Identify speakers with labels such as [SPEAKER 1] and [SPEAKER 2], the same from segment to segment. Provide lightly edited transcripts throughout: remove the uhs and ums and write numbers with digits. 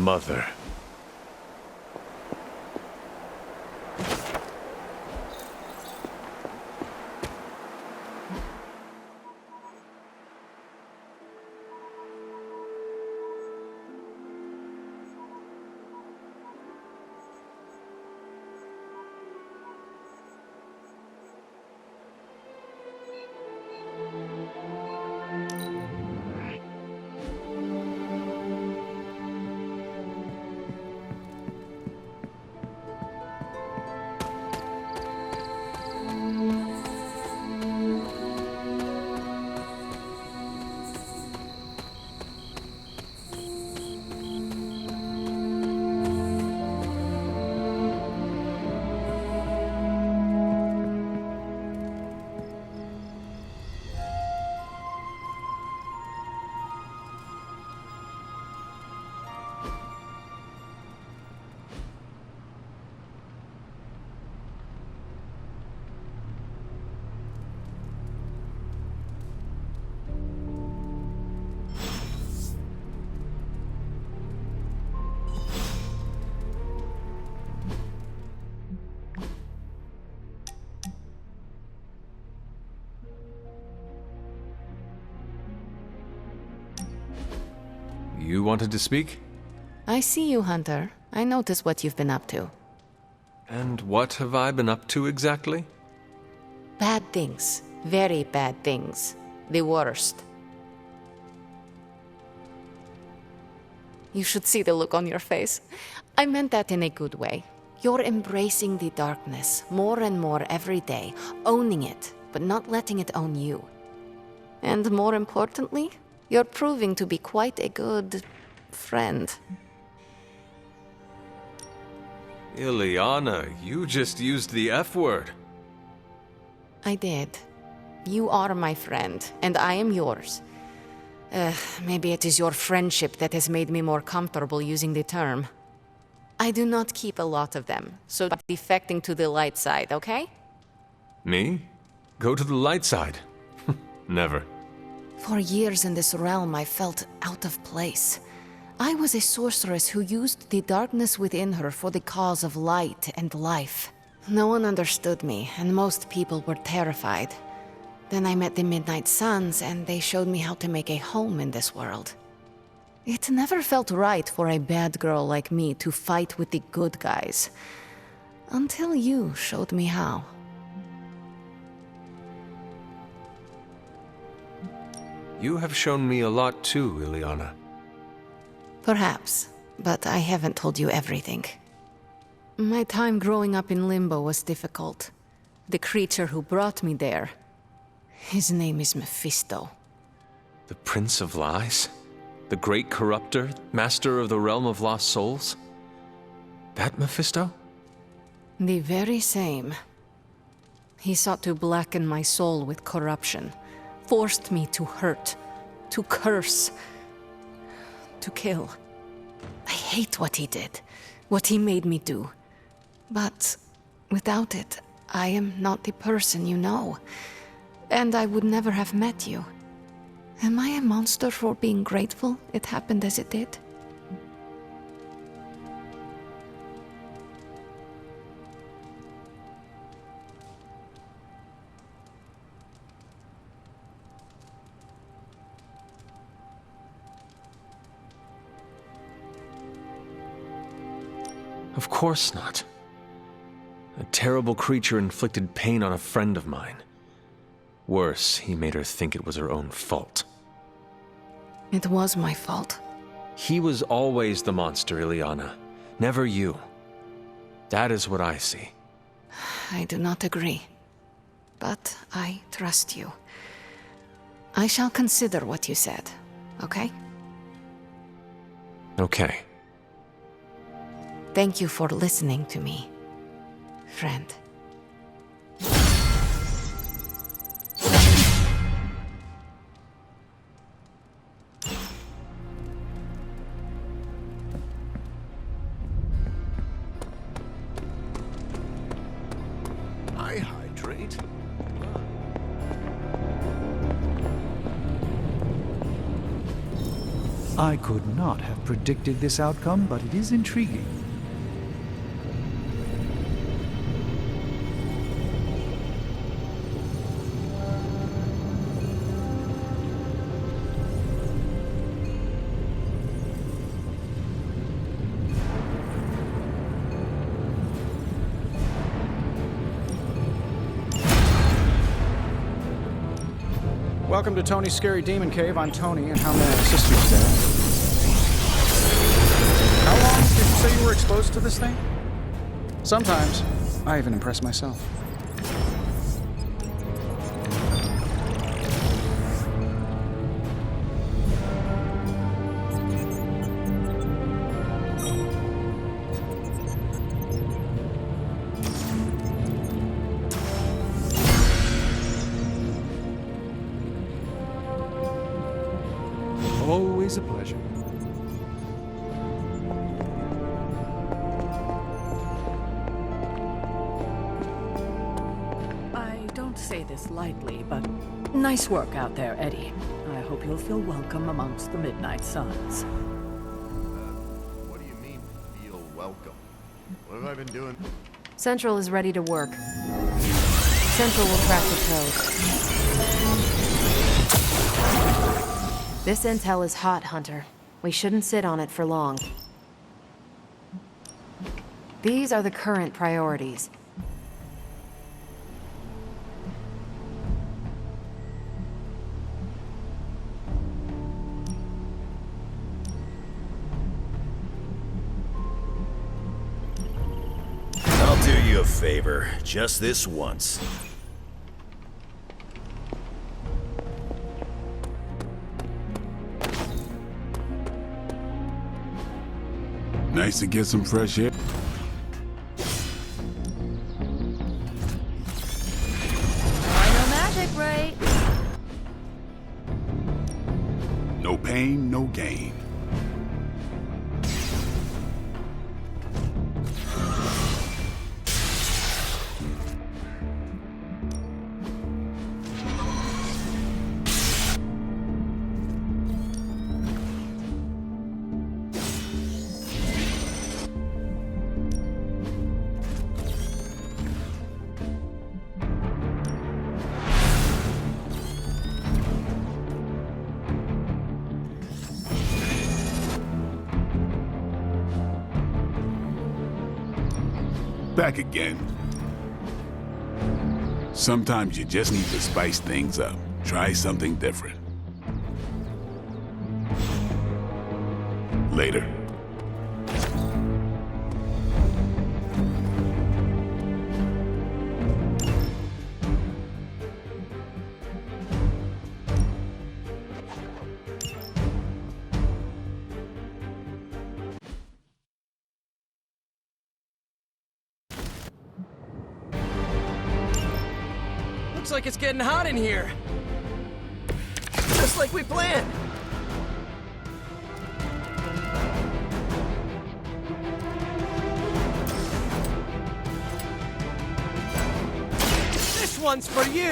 [SPEAKER 1] mother. You wanted to speak?
[SPEAKER 2] I see you, Hunter. I notice what you've been up to.
[SPEAKER 1] And what have I been up to exactly?
[SPEAKER 2] Bad things. Very bad things. The worst. You should see the look on your face. I meant that in a good way. You're embracing the darkness more and more every day, owning it, but not letting it own you. And more importantly, you're proving to be quite a good friend.
[SPEAKER 1] Ileana, you just used the F word.
[SPEAKER 2] I did. You are my friend, and I am yours. Maybe it is your friendship that has made me more comfortable using the term. I do not keep a lot of them, so defecting to the light side, okay?
[SPEAKER 1] Me? Go to the light side? Never.
[SPEAKER 2] For years in this realm, I felt out of place. I was a sorceress who used the darkness within her for the cause of light and life. No one understood me, and most people were terrified. Then I met the Midnight Suns, and they showed me how to make a home in this world. It never felt right for a bad girl like me to fight with the good guys. Until you showed me how.
[SPEAKER 1] You have shown me a lot too, Ileana.
[SPEAKER 2] Perhaps, but I haven't told you everything. My time growing up in Limbo was difficult. The creature who brought me there, his name is Mephisto.
[SPEAKER 1] The Prince of Lies? The great corruptor, master of the realm of lost souls? That Mephisto?
[SPEAKER 2] The very same. He sought to blacken my soul with corruption, forced me to hurt, to curse, to kill. I hate what he did, what he made me do. But without it, I am not the person you know. And I would never have met you. Am I a monster for being grateful it happened as it did?
[SPEAKER 1] Of course not. A terrible creature inflicted pain on a friend of mine. Worse, he made her think it was her own fault.
[SPEAKER 2] It was my fault.
[SPEAKER 1] He was always the monster, Ileana. Never you. That is what I see.
[SPEAKER 2] I do not agree. But I trust you. I shall consider what you said, okay?
[SPEAKER 1] Okay.
[SPEAKER 2] Thank you for listening to me, friend.
[SPEAKER 3] I hydrate. I could not have predicted this outcome, but it is intriguing.
[SPEAKER 4] Welcome to Tony's Scary Demon Cave. I'm Tony, and how may I assist you today? How long did you say you were exposed to this thing? Sometimes, I even impress myself.
[SPEAKER 3] Always a pleasure.
[SPEAKER 5] I don't say this lightly, but nice work out there, Eddie. I hope you'll feel welcome amongst the Midnight Suns.
[SPEAKER 6] What do you mean, feel welcome? What have I been doing?
[SPEAKER 2] Central is ready to work. Central will crack the code. This intel is hot, Hunter. We shouldn't sit on it for long. These are the current priorities.
[SPEAKER 7] I'll do you a favor, just this once.
[SPEAKER 8] Nice to get some fresh air.
[SPEAKER 9] I know magic, right?
[SPEAKER 8] No pain, no gain. Back again. Sometimes you just need to spice things up. Try something different. Later.
[SPEAKER 10] Looks like it's getting hot in here. Just like we planned. This one's for you.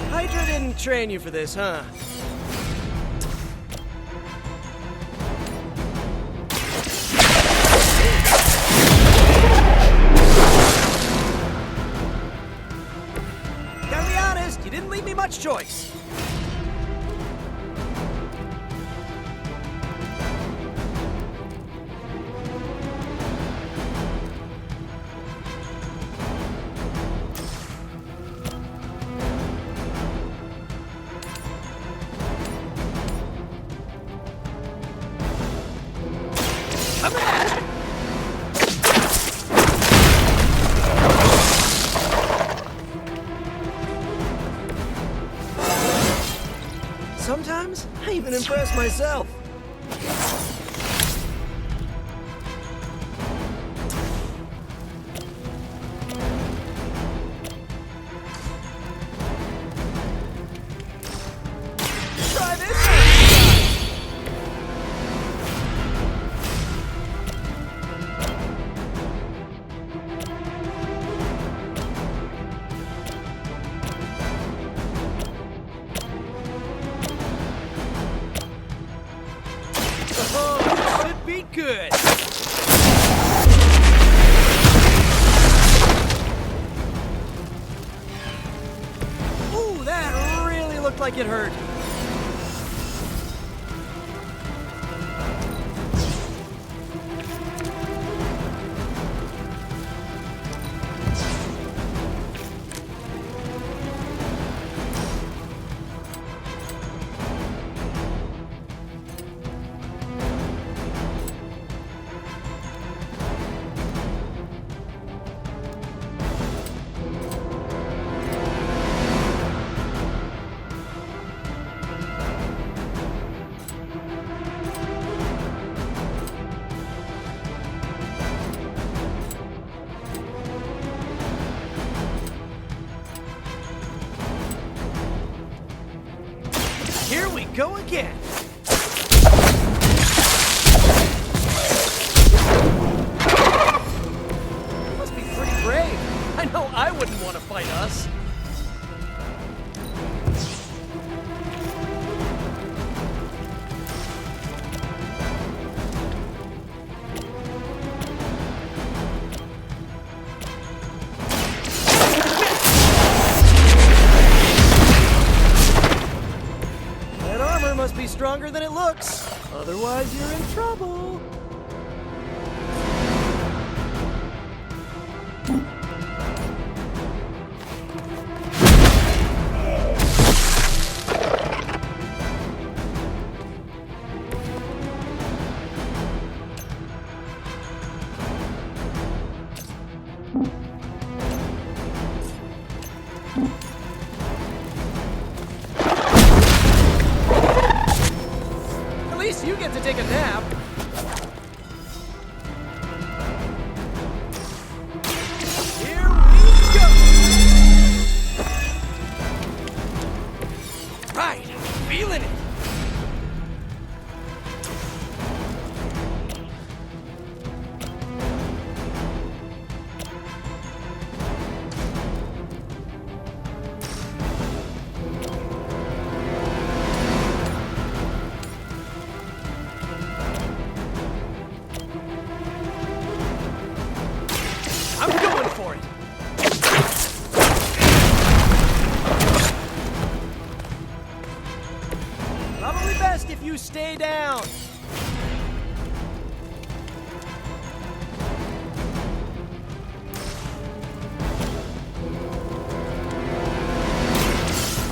[SPEAKER 10] Hydra didn't train you for this, huh? You didn't leave me much choice. Sometimes I even impress myself. Try this out. like it hurt. Here we go again. You must be pretty brave. I know I wouldn't want to fight us. That armor must be stronger than it looks. Otherwise, you're in trouble. At least you get to take a nap. Here we go! Right, feeling it. I'm going for it. Probably best if you stay down.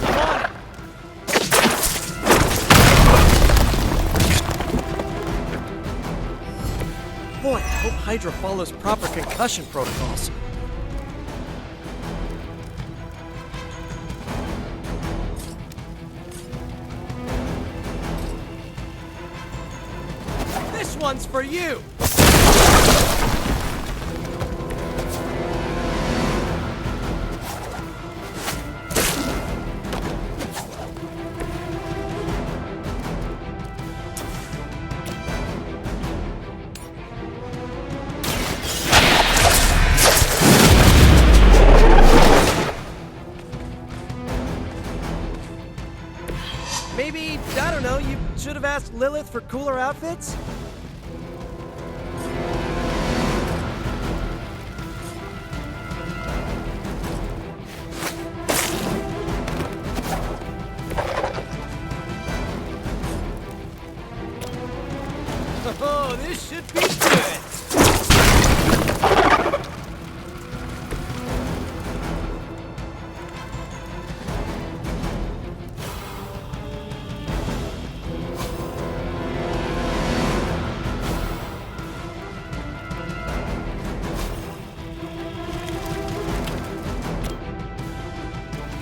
[SPEAKER 10] Come on. Boy, I hope Hydra follows proper concussion protocols. This one's for you! Maybe, I don't know, you should have asked Lilith for cooler outfits? Oh, this should be good!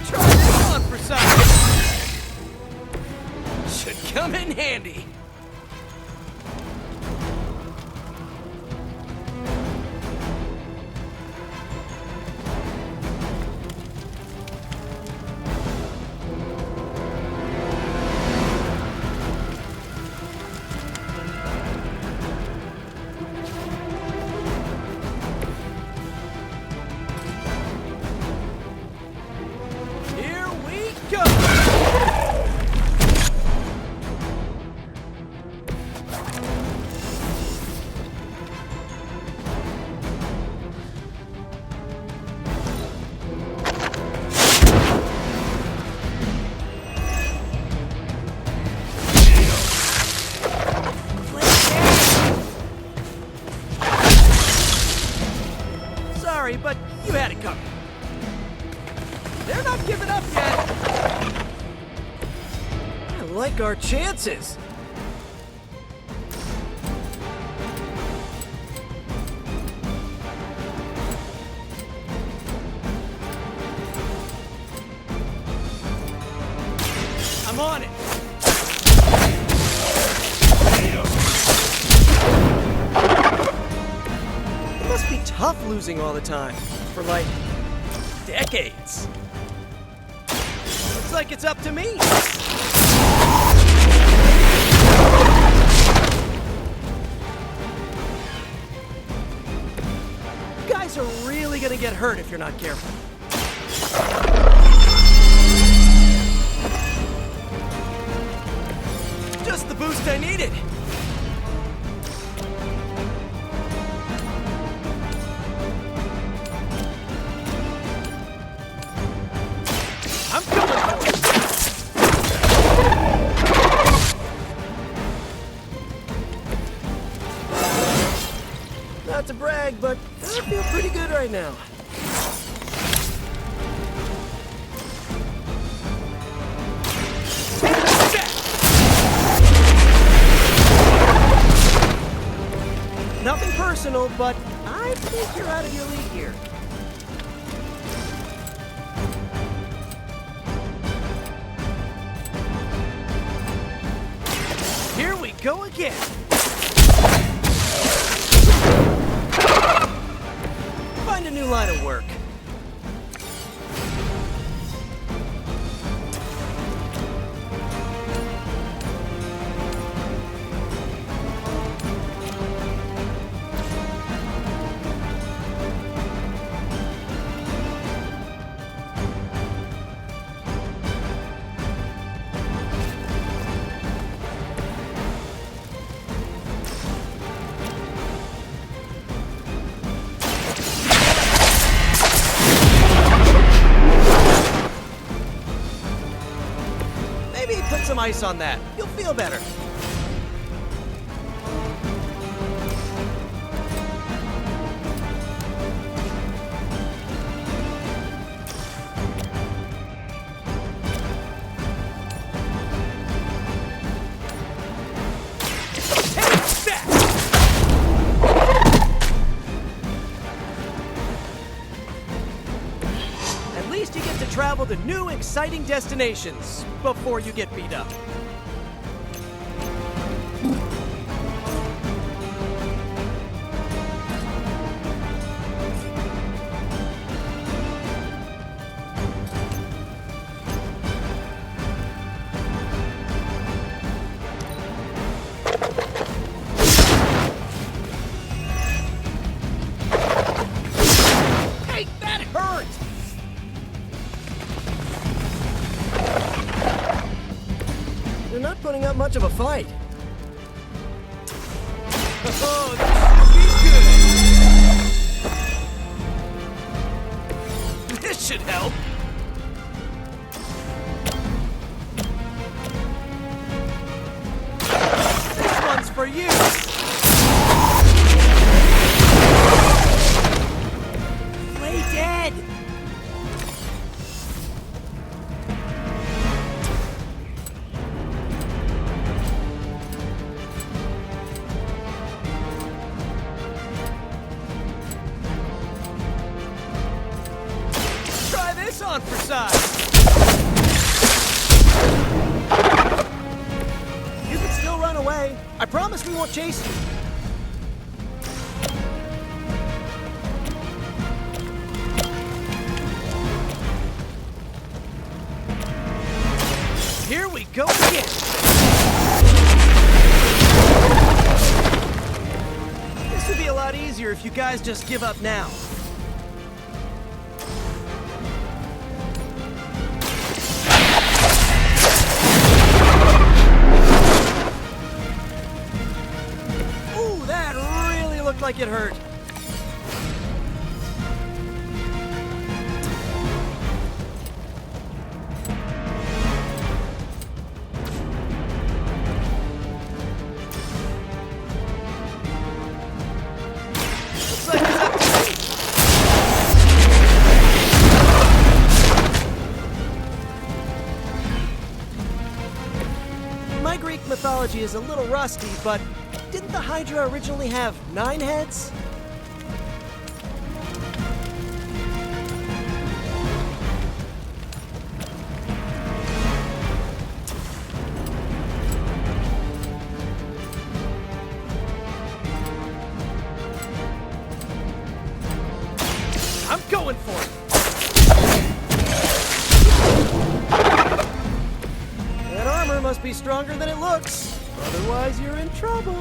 [SPEAKER 10] Try this on for size! Should come in handy. Here we go! sorry, but you had it covered. They're not giving up yet. I like our chances. I'm on it. It must be tough losing all the time. For like decades. Looks like it's up to me. You guys are really gonna get hurt if you're not careful. Just the boost I needed. I'm coming for it. Not to brag, but I feel pretty good right now. Nothing personal, but I think you're out of your league here. Here we go again. Find a new line of work. Maybe put some ice on that. You'll feel better. At least you get to travel to new, exciting destinations before you get beat up. Hey, that hurt! They're not putting up much of a fight. Oh, this should be good. This should help. This one's for you. Play dead. Try this on for size. You can still run away. I promise we won't chase you. Here we go again. This would be a lot easier if you guys just give up now. Ooh, that really looked like it hurt. Looks like it's up to me. terminology is a little rusty, but didn't the Hydra originally have 9 heads? I'm going for it! That armor must be stronger than it looks. Otherwise, you're in trouble.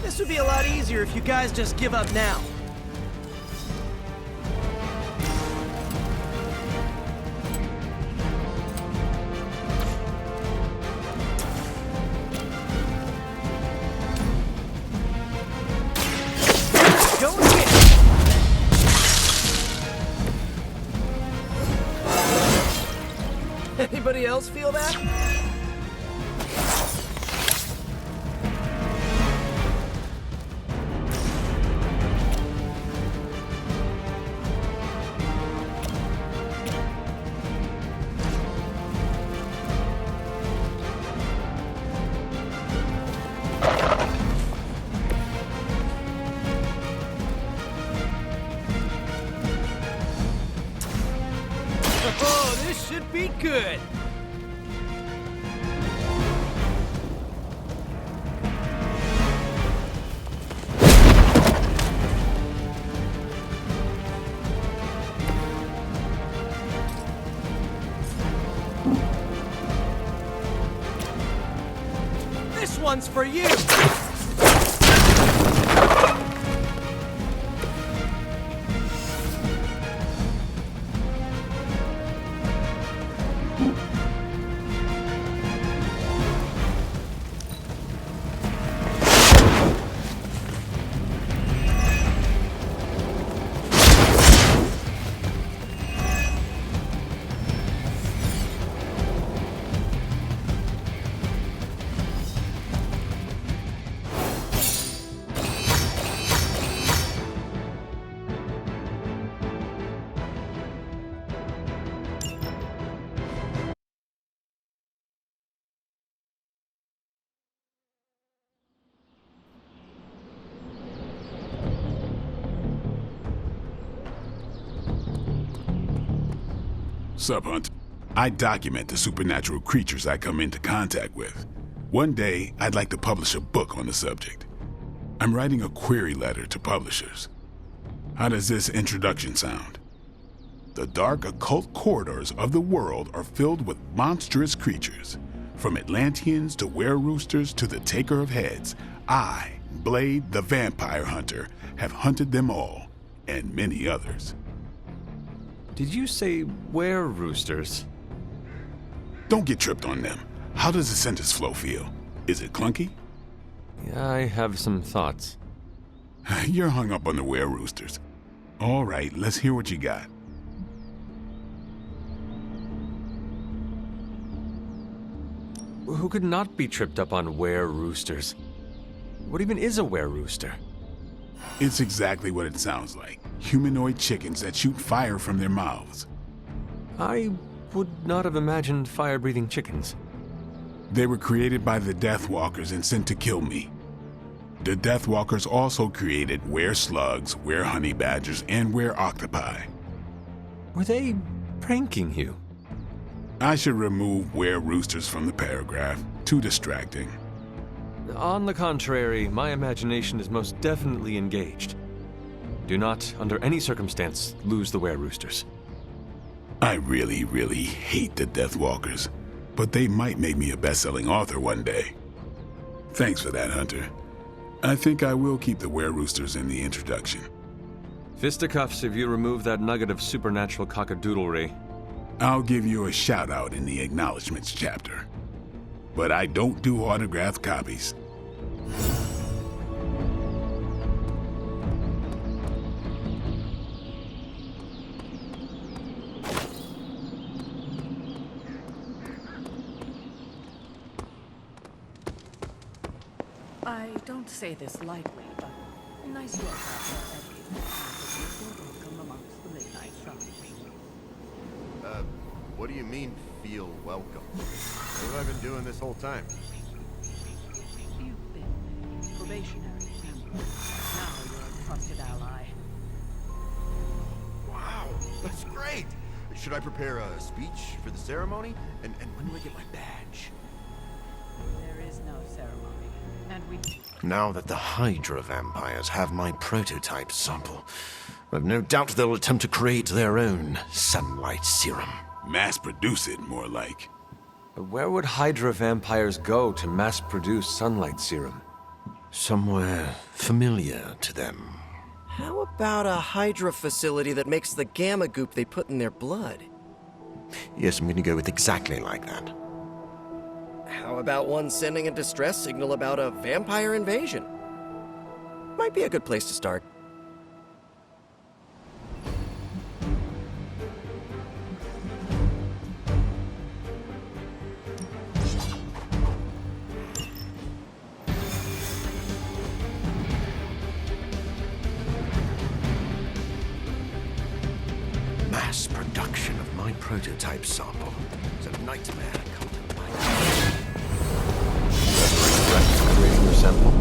[SPEAKER 10] This would be a lot easier if you guys just give up now. Go again. Anybody else feel that? Oh, this should be good. This one's for you.
[SPEAKER 8] Sup, Hunt? I document the supernatural creatures I come into contact with. One day, I'd like to publish a book on the subject. I'm writing a query letter to publishers. How does this introduction sound? The dark occult corridors of the world are filled with monstrous creatures. From Atlanteans to were-roosters to the Taker of Heads, I, Blade the Vampire Hunter, have hunted them all, and many others.
[SPEAKER 1] Did you say were-roosters?
[SPEAKER 8] Don't get tripped on them. How does the sentence flow feel? Is it clunky?
[SPEAKER 1] Yeah, I have some thoughts.
[SPEAKER 8] You're hung up on the were-roosters. All right, let's hear what you got.
[SPEAKER 1] Who could not be tripped up on were-roosters? What even is a were-rooster?
[SPEAKER 8] It's exactly what it sounds like. Humanoid chickens that shoot fire from their mouths.
[SPEAKER 1] I would not have imagined fire-breathing chickens.
[SPEAKER 8] They were created by the Deathwalkers and sent to kill me. The Deathwalkers also created were-slugs, were-honey badgers, and were-octopi.
[SPEAKER 1] Were they pranking you?
[SPEAKER 8] I should remove were-roosters from the paragraph. Too distracting.
[SPEAKER 1] On the contrary, my imagination is most definitely engaged. Do not, under any circumstance, lose the were-roosters.
[SPEAKER 8] I really, really hate the Deathwalkers, but they might make me a best-selling author one day. Thanks for that, Hunter. I think I will keep the were-roosters in the introduction.
[SPEAKER 1] Fisticuffs if you remove that nugget of supernatural cockadoodlery.
[SPEAKER 8] I'll give you a shout-out in the acknowledgments chapter. But I don't do autographed copies.
[SPEAKER 5] I don't say this lightly, but nice Nice work out there, Eddie. I hope you feel welcome amongst the Midnight Sun.
[SPEAKER 6] What do you mean, feel welcome? What have I been doing this whole time?
[SPEAKER 5] You've been probationary, remember? Now you're a trusted ally.
[SPEAKER 6] Wow, that's great! Should I prepare a speech for the ceremony? And when do I get my badge?
[SPEAKER 5] There is no ceremony, and we...
[SPEAKER 11] Now that the Hydra vampires have my prototype sample, I've no doubt they'll attempt to create their own sunlight serum.
[SPEAKER 8] Mass produce it, more like.
[SPEAKER 1] But where would Hydra vampires go to mass-produce sunlight serum?
[SPEAKER 11] Somewhere familiar to them.
[SPEAKER 10] How about a Hydra facility that makes the gamma goop they put in their blood?
[SPEAKER 11] Yes, I'm going to go with exactly like that.
[SPEAKER 10] How about one sending a distress signal about a vampire invasion? Might be a good place to start.
[SPEAKER 11] Mass production of my prototype sample is a nightmare come to life.
[SPEAKER 1] Regret creating your sample?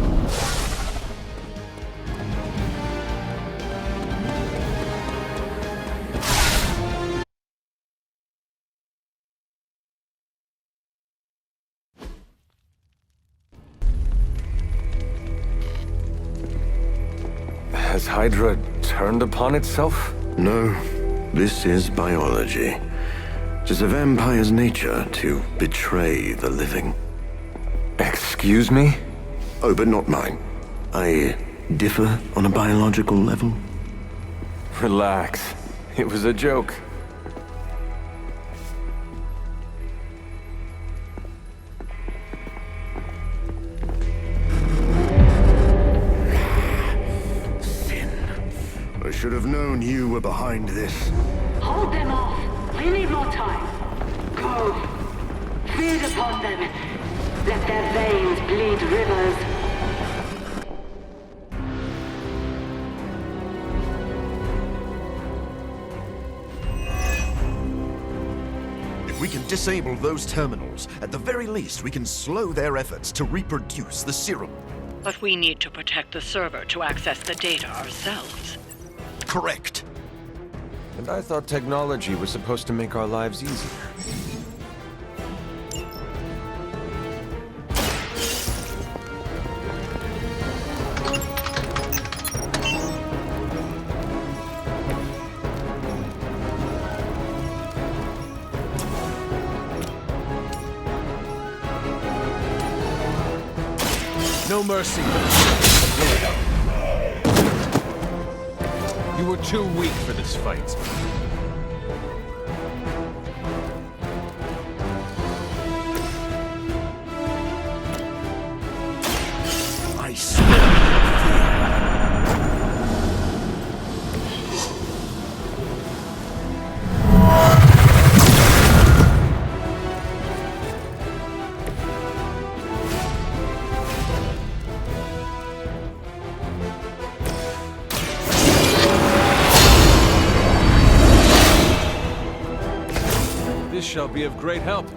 [SPEAKER 1] Has Hydra turned upon itself?
[SPEAKER 11] No, this is biology. It is a vampire's nature to betray the living.
[SPEAKER 1] Excuse me?
[SPEAKER 11] Oh, but not mine. I differ on a biological level.
[SPEAKER 1] Relax. It was a joke.
[SPEAKER 11] I should have known you were behind this.
[SPEAKER 12] Hold them off. We need more time. Go. Feed upon them. Let their veins bleed rivers.
[SPEAKER 7] If we can disable those terminals, at the very least we can slow their efforts to reproduce the serum.
[SPEAKER 12] But we need to protect the server to access the data ourselves.
[SPEAKER 7] Correct.
[SPEAKER 1] And I thought technology was supposed to make our lives easier. No mercy. You were too weak for this fight.
[SPEAKER 11] I swear.
[SPEAKER 1] This shall be of great help.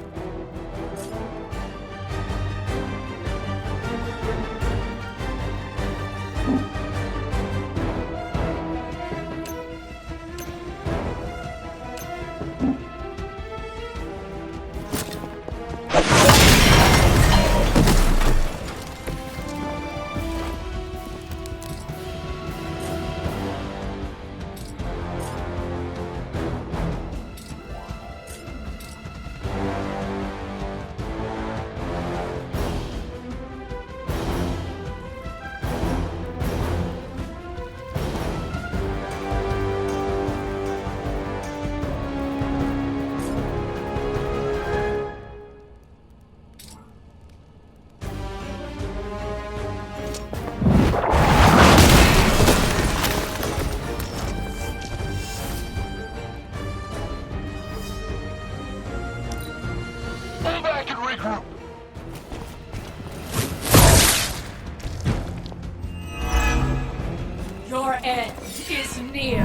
[SPEAKER 9] near.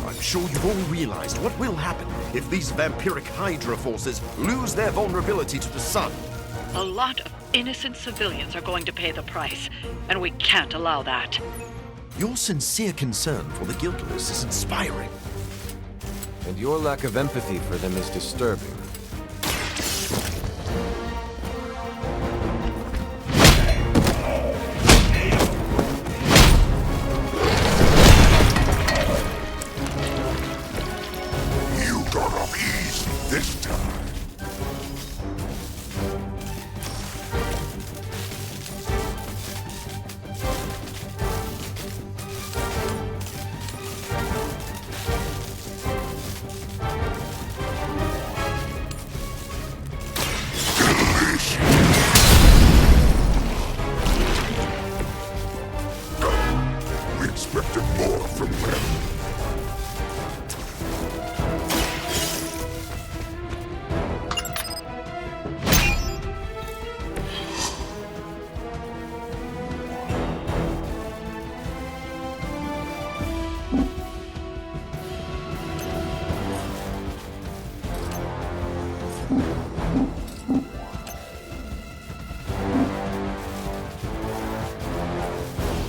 [SPEAKER 7] I'm sure you've all realized what will happen if these vampiric Hydra forces lose their vulnerability to the sun.
[SPEAKER 5] A lot of innocent civilians are going to pay the price, and we can't allow that.
[SPEAKER 7] Your sincere concern for the guiltless is inspiring.
[SPEAKER 1] And your lack of empathy for them is disturbing.
[SPEAKER 8] You got off easy this time. We expected more from them.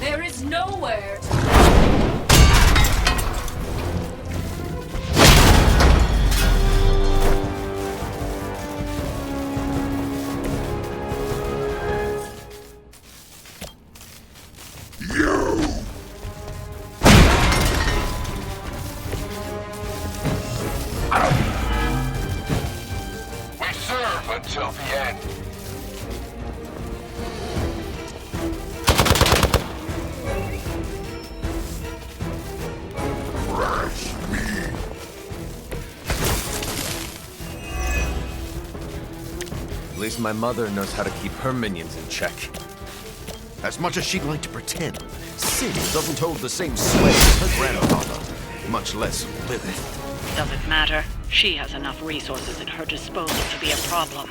[SPEAKER 9] There is nowhere to
[SPEAKER 8] You! We serve until the end. Crush me.
[SPEAKER 1] At least my mother knows how to keep her minions in check.
[SPEAKER 7] As much as she'd like to pretend, Sin doesn't hold the same sway as her grandfather, much less Lilith.
[SPEAKER 5] Doesn't matter. She has enough resources at her disposal to be a problem.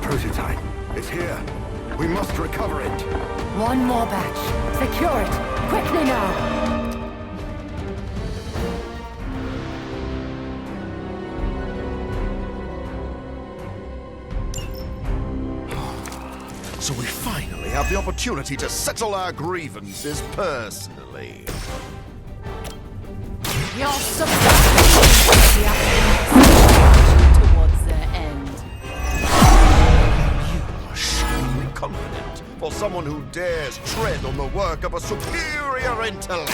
[SPEAKER 7] Prototype. It's here. We must recover it.
[SPEAKER 9] One more batch. Secure it. Quickly now.
[SPEAKER 7] So we finally have the opportunity to settle our grievances personally.
[SPEAKER 9] Your subject towards their end.
[SPEAKER 7] You are shockingly confident for someone who dares tread on the work of a superior intellect.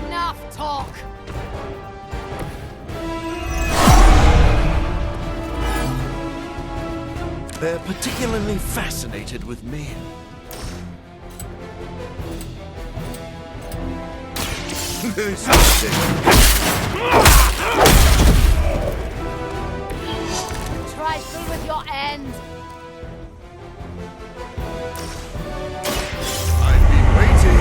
[SPEAKER 9] Enough talk.
[SPEAKER 7] They're particularly fascinated with me. This is it.
[SPEAKER 9] Try through with your end.
[SPEAKER 7] I've been waiting.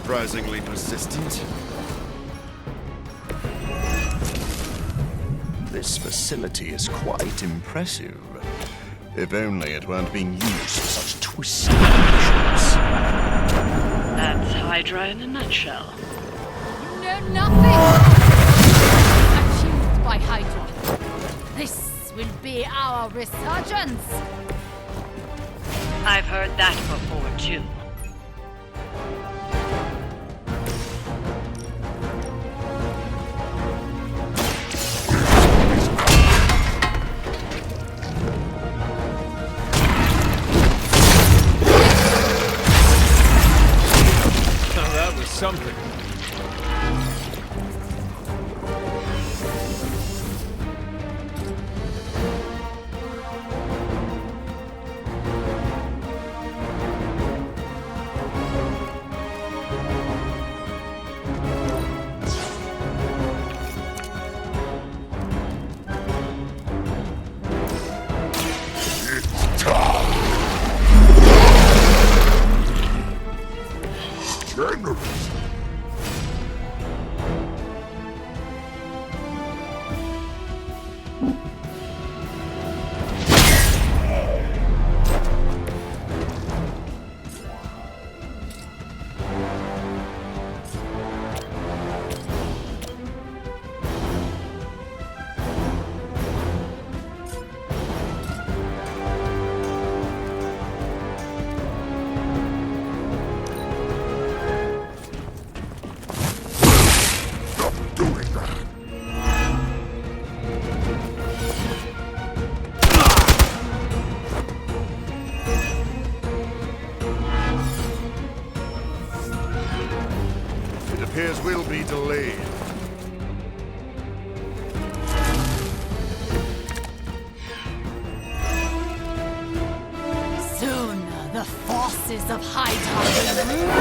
[SPEAKER 7] surprisingly persistent. This facility is quite impressive. If only it weren't being used for such twisted actions.
[SPEAKER 12] That's Hydra in a nutshell.
[SPEAKER 9] You know nothing! Achieved by Hydra. This will be our resurgence!
[SPEAKER 12] I've heard that before, too.
[SPEAKER 1] Now that was something.
[SPEAKER 7] Appears we'll be delayed.
[SPEAKER 9] Soon, the forces of Hydra will rule.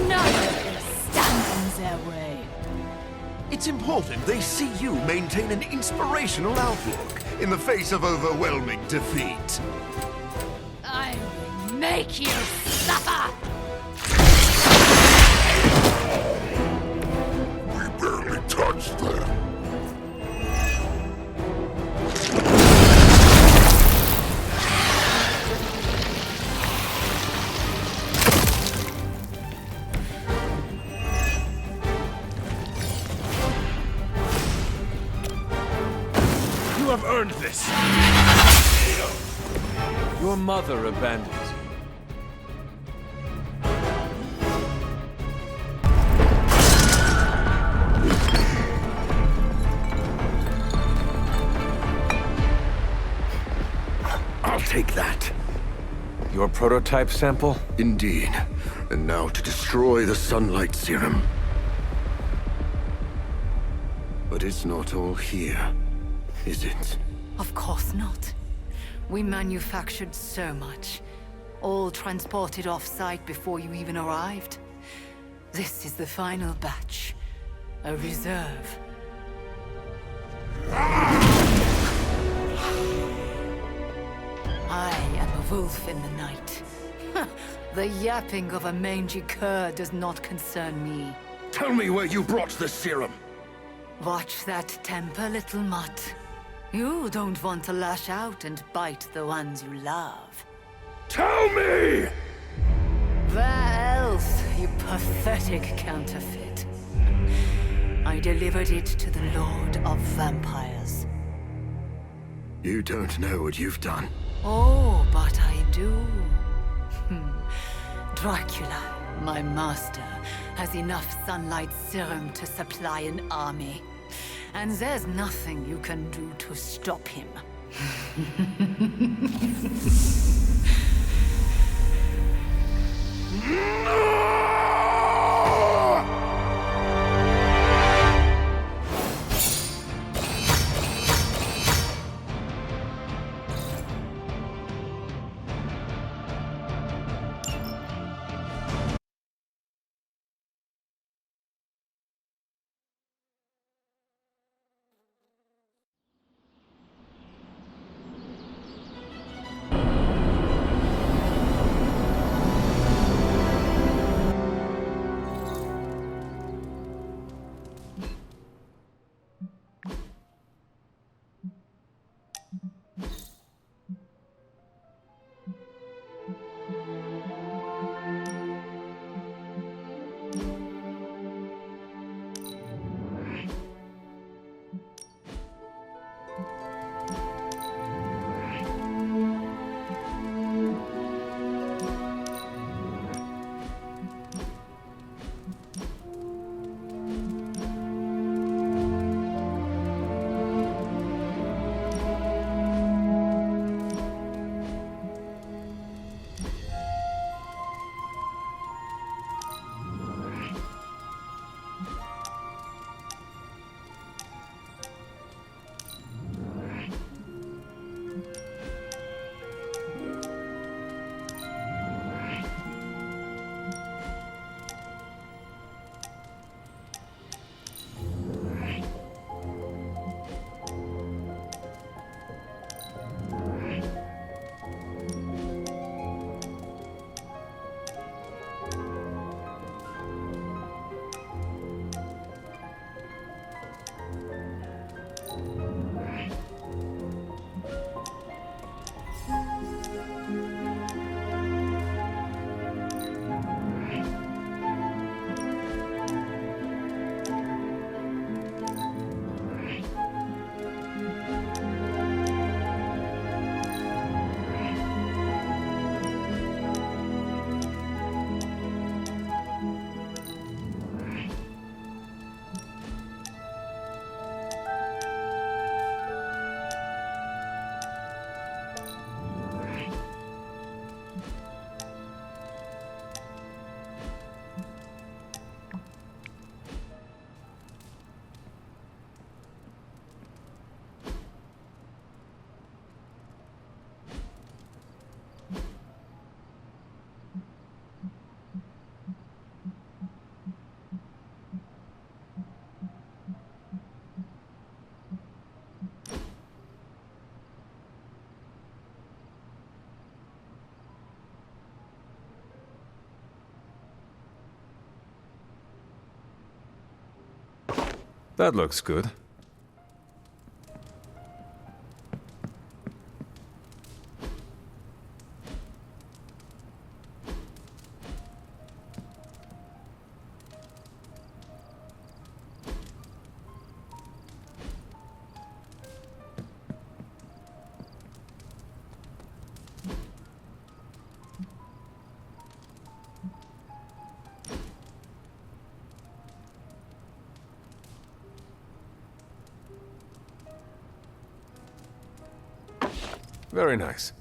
[SPEAKER 9] Nothing will stand in their way.
[SPEAKER 7] It's important they see you maintain an inspirational outlook in the face of overwhelming defeat.
[SPEAKER 9] I will make you suffer!
[SPEAKER 8] We barely touched them.
[SPEAKER 1] You have earned this. Your mother abandoned you.
[SPEAKER 7] I'll take that.
[SPEAKER 1] Your prototype sample?
[SPEAKER 7] Indeed. And now to destroy the sunlight serum. But it's not all here, is it?
[SPEAKER 2] Of course not. We manufactured so much. All transported off-site before you even arrived. This is the final batch. A reserve. I am a wolf in the night. The yapping of a mangy cur does not concern me.
[SPEAKER 7] Tell me where you brought the serum.
[SPEAKER 2] Watch that temper, little mutt. You don't want to lash out and bite the ones you love.
[SPEAKER 7] Tell me!
[SPEAKER 2] Where else, you pathetic counterfeit? I delivered it to the Lord of Vampires.
[SPEAKER 7] You don't know what you've done.
[SPEAKER 2] Oh, but I do. Dracula, my master, has enough sunlight serum to supply an army. And there's nothing you can do to stop him.
[SPEAKER 1] That looks good. Very nice.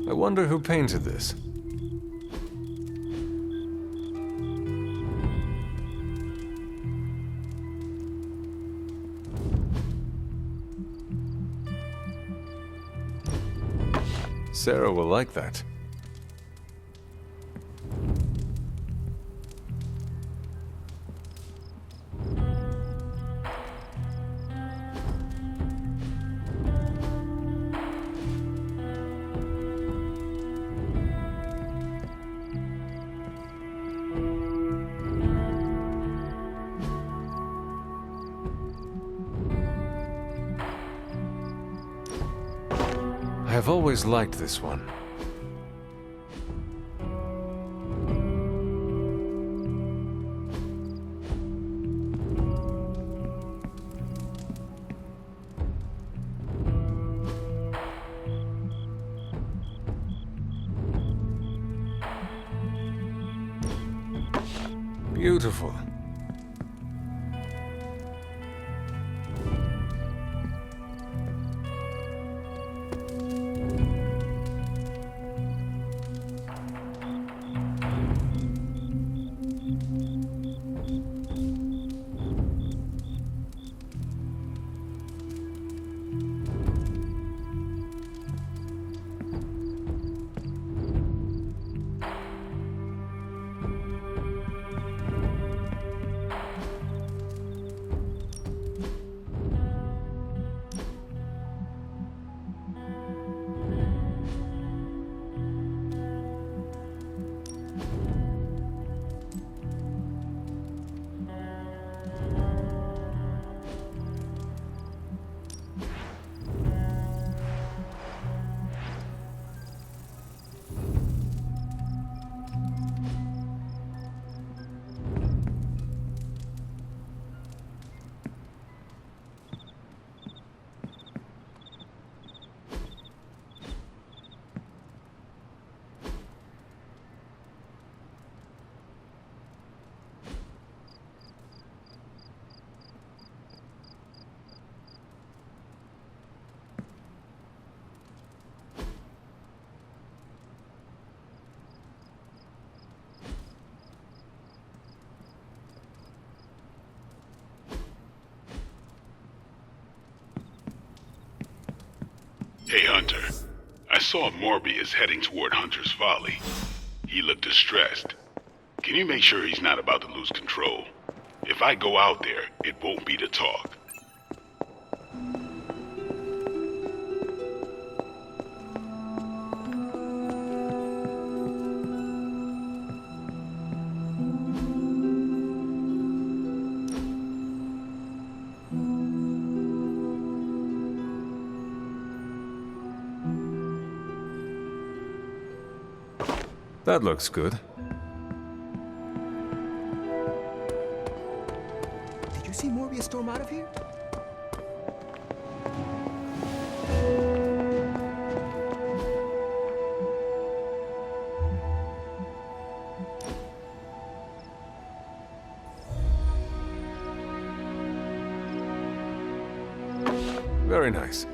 [SPEAKER 1] I wonder who painted this. Sarah will like that. I've always liked this one. Beautiful.
[SPEAKER 8] Hey, Hunter. I saw Morbius heading toward Hunter's Folly. He looked distressed. Can you make sure he's not about to lose control? If I go out there, it won't be to talk.
[SPEAKER 1] That looks good.
[SPEAKER 10] Did you see Morbius storm out of here?
[SPEAKER 1] Very nice.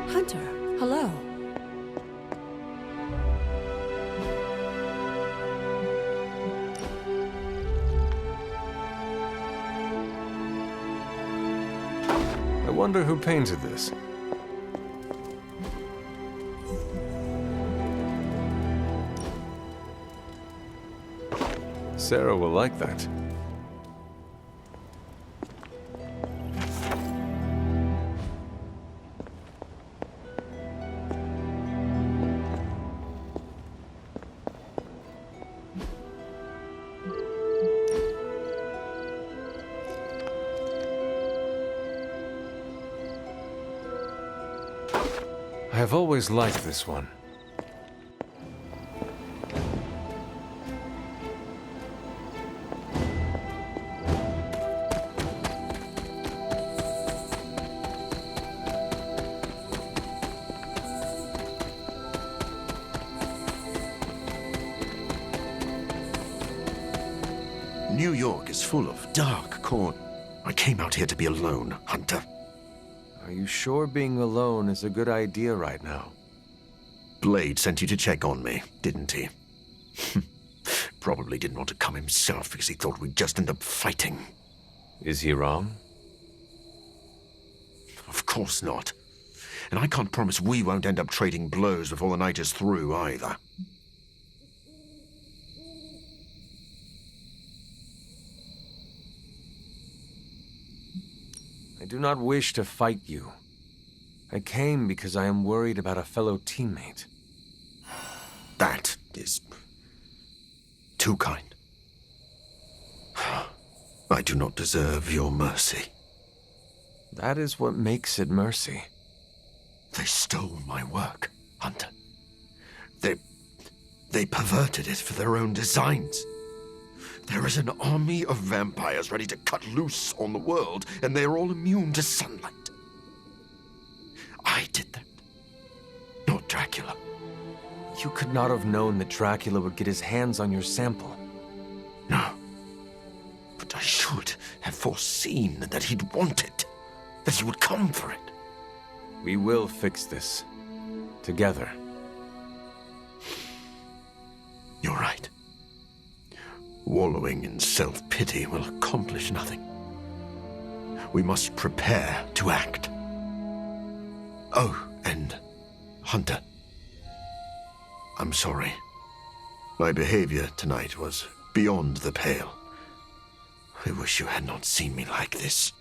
[SPEAKER 5] Hunter, hello.
[SPEAKER 1] I wonder who painted this. Sarah will like that. I have always liked this one.
[SPEAKER 11] New York is full of dark corners. I came out here to be alone, Hunter.
[SPEAKER 1] Are you sure being alone is a good idea right now?
[SPEAKER 11] Blade sent you to check on me, didn't he? Probably didn't want to come himself because he thought we'd just end up fighting.
[SPEAKER 1] Is he wrong?
[SPEAKER 11] Of course not. And I can't promise we won't end up trading blows before the night is through, either.
[SPEAKER 1] I do not wish to fight you. I came because I am worried about a fellow teammate.
[SPEAKER 11] That is too kind. I do not deserve your mercy.
[SPEAKER 1] That is what makes it mercy.
[SPEAKER 11] They stole my work, Hunter. They perverted it for their own designs. There is an army of vampires ready to cut loose on the world, and they are all immune to sunlight. I did that, not Dracula.
[SPEAKER 1] You could not have known that Dracula would get his hands on your sample.
[SPEAKER 11] No. But I should have foreseen that he'd want it, that he would come for it.
[SPEAKER 1] We will fix this. Together.
[SPEAKER 11] You're right. Wallowing in self-pity will accomplish nothing. We must prepare to act. Oh, and Hunter, I'm sorry. My behavior tonight was beyond the pale. I wish you had not seen me like this.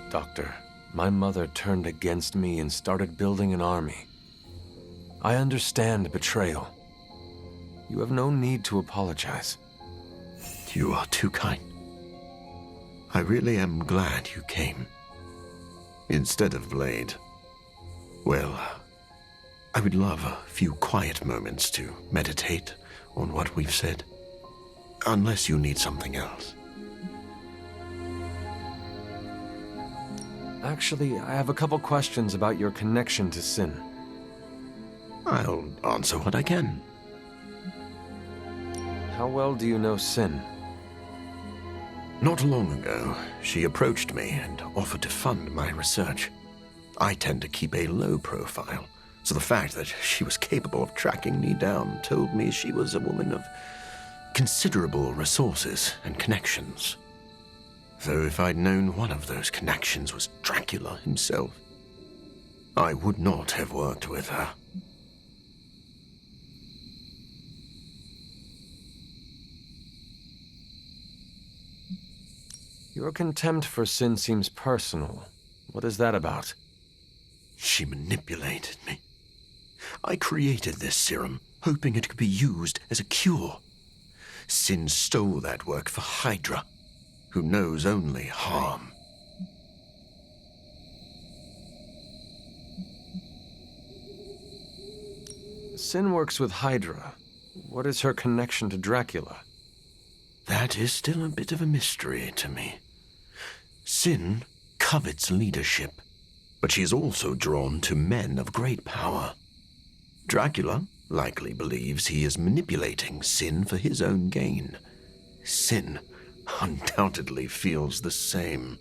[SPEAKER 1] Doctor, my mother turned against me and started building an army. I understand betrayal. You have no need to apologize.
[SPEAKER 11] You are too kind. I really am glad you came. Instead of Blade. Well, I would love a few quiet moments to meditate on what we've said. Unless you need something else.
[SPEAKER 1] Actually, I have a couple questions about your connection to Sin.
[SPEAKER 11] I'll answer what I can.
[SPEAKER 1] How well do you know Sin?
[SPEAKER 11] Not long ago, she approached me and offered to fund my research. I tend to keep a low profile, so the fact that she was capable of tracking me down told me she was a woman of considerable resources and connections. Though if I'd known one of those connections was Dracula himself, I would not have worked with her.
[SPEAKER 1] Your contempt for Sin seems personal. What is that about?
[SPEAKER 11] She manipulated me. I created this serum, hoping it could be used as a cure. Sin stole that work for Hydra, who knows only harm.
[SPEAKER 1] Sin works with Hydra. What is her connection to Dracula?
[SPEAKER 11] That is still a bit of a mystery to me. Sin covets leadership, but she is also drawn to men of great power. Dracula likely believes he is manipulating Sin for his own gain. Sin undoubtedly feels the same.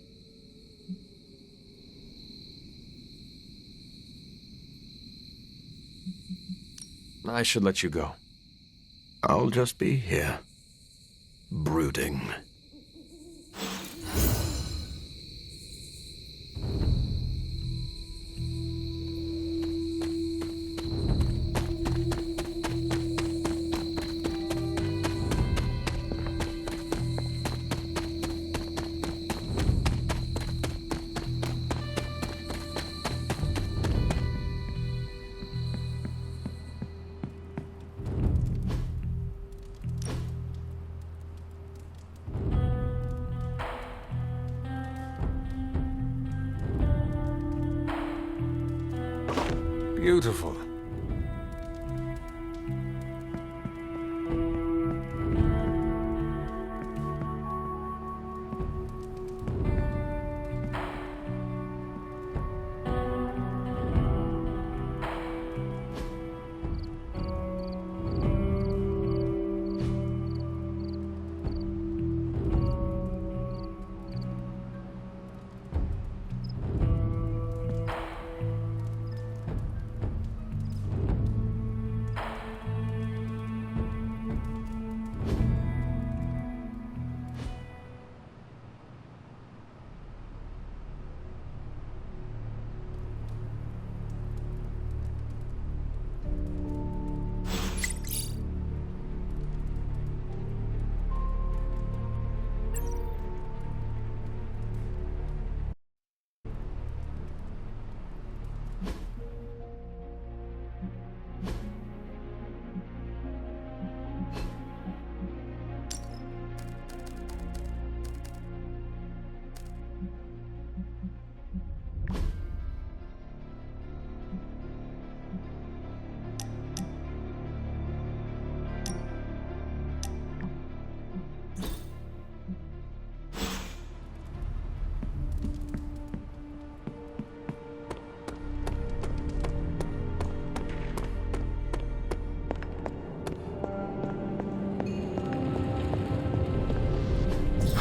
[SPEAKER 1] I should let you go.
[SPEAKER 11] I'll just be here, brooding.
[SPEAKER 1] Beautiful.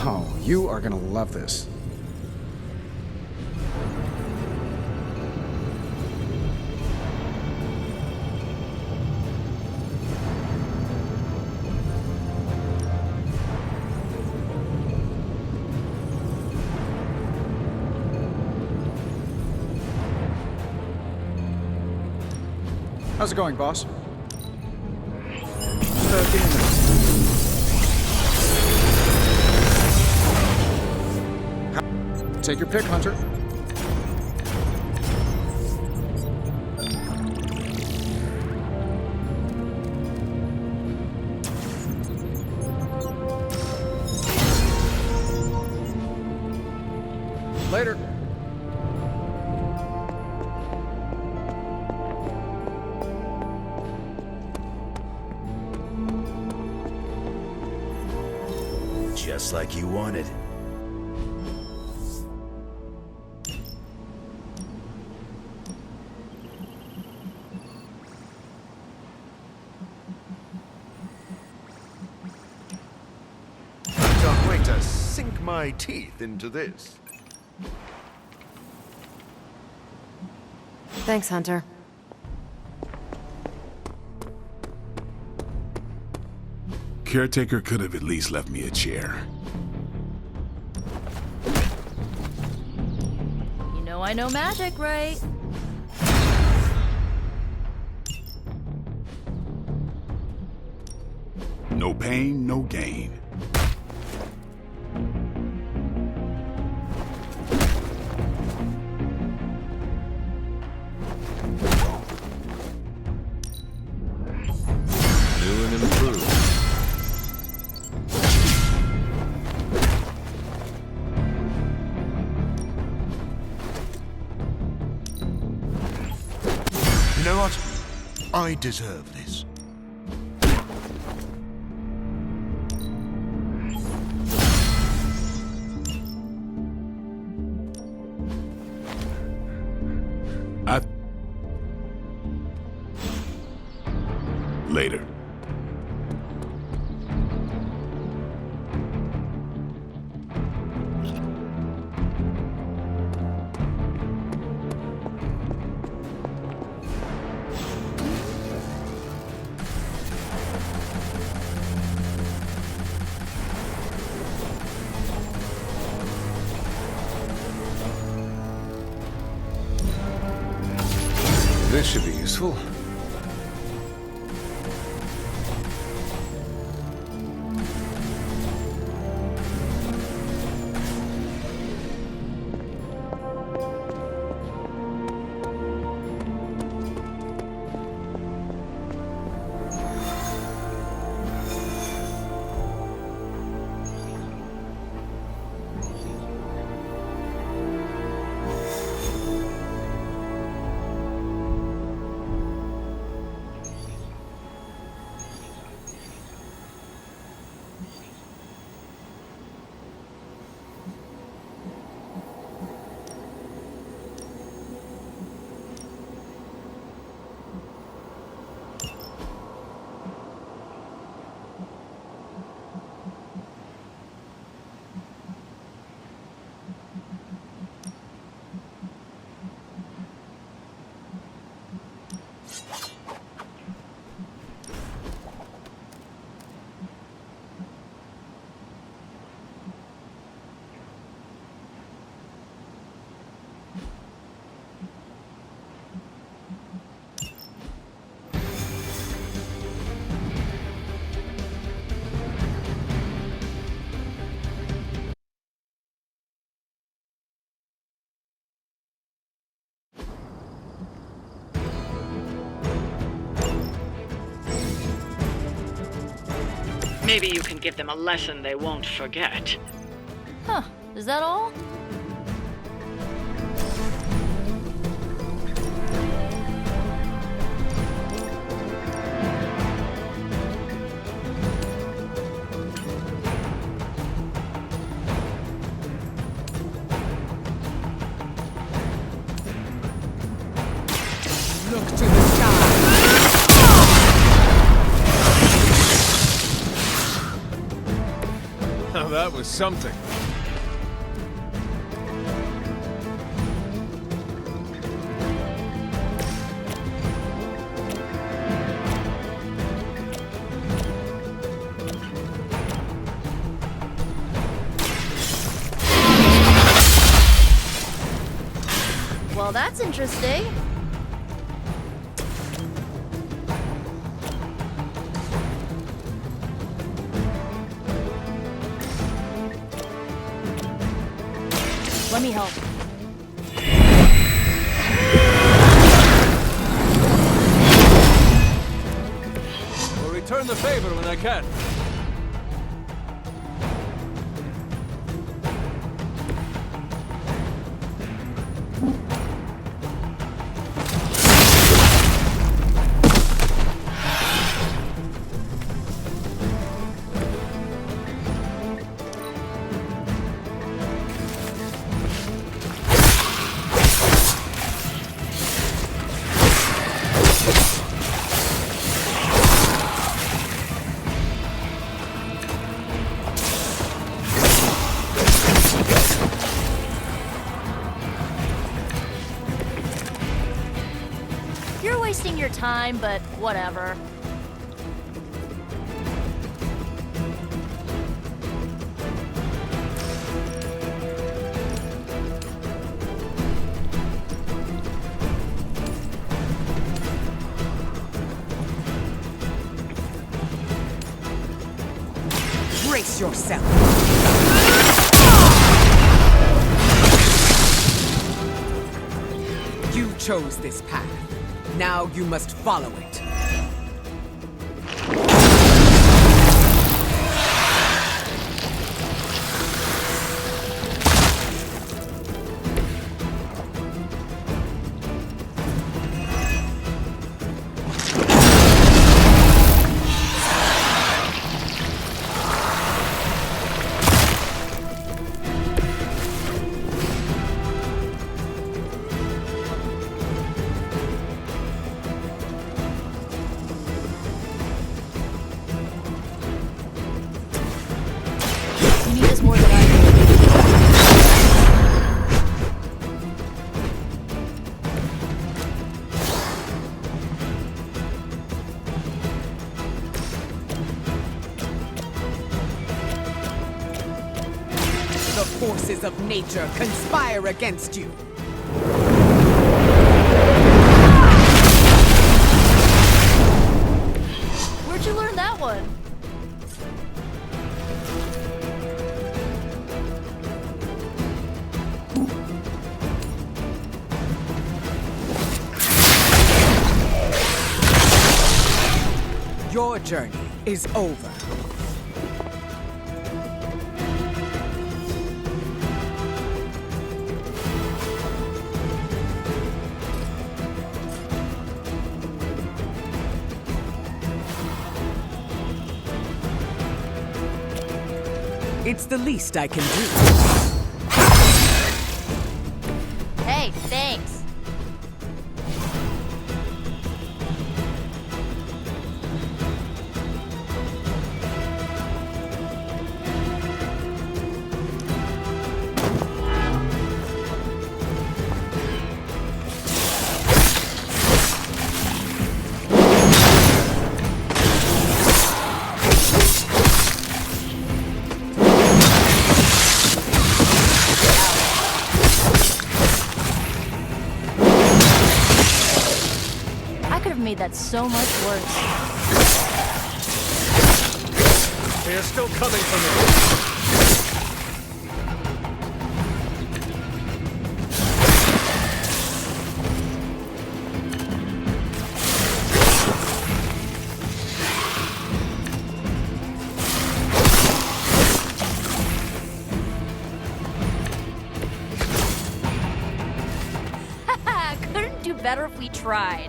[SPEAKER 4] Oh, you are gonna love this. How's it going, boss? Just getting this. Take your pick, Hunter. Later.
[SPEAKER 13] Just like you wanted.
[SPEAKER 7] Can't wait to sink my teeth into this.
[SPEAKER 2] Thanks, Hunter.
[SPEAKER 8] Caretaker could have at least left me a chair.
[SPEAKER 9] You know I know magic, right?
[SPEAKER 8] No pain, no gain.
[SPEAKER 1] New and improved.
[SPEAKER 7] You know what? I deserve this.
[SPEAKER 8] Later.
[SPEAKER 1] This should be useful.
[SPEAKER 5] Maybe you can give them a lesson they won't forget.
[SPEAKER 9] Huh, is that all?
[SPEAKER 10] Look to the sky.
[SPEAKER 14] Now that was something.
[SPEAKER 9] Well, that's interesting. Let me help.
[SPEAKER 14] I'll return the favor when I can.
[SPEAKER 9] You're wasting your time, but whatever.
[SPEAKER 10] Brace yourself. You chose this path. Now you must follow it.
[SPEAKER 9] You need this more than I do.
[SPEAKER 10] The forces of nature conspire against you.
[SPEAKER 9] Where'd you learn that one?
[SPEAKER 10] Your journey is over. It's the least I can do.
[SPEAKER 9] Hey, thanks. Made that so much worse.
[SPEAKER 14] They're still coming for me.
[SPEAKER 9] better if we tried.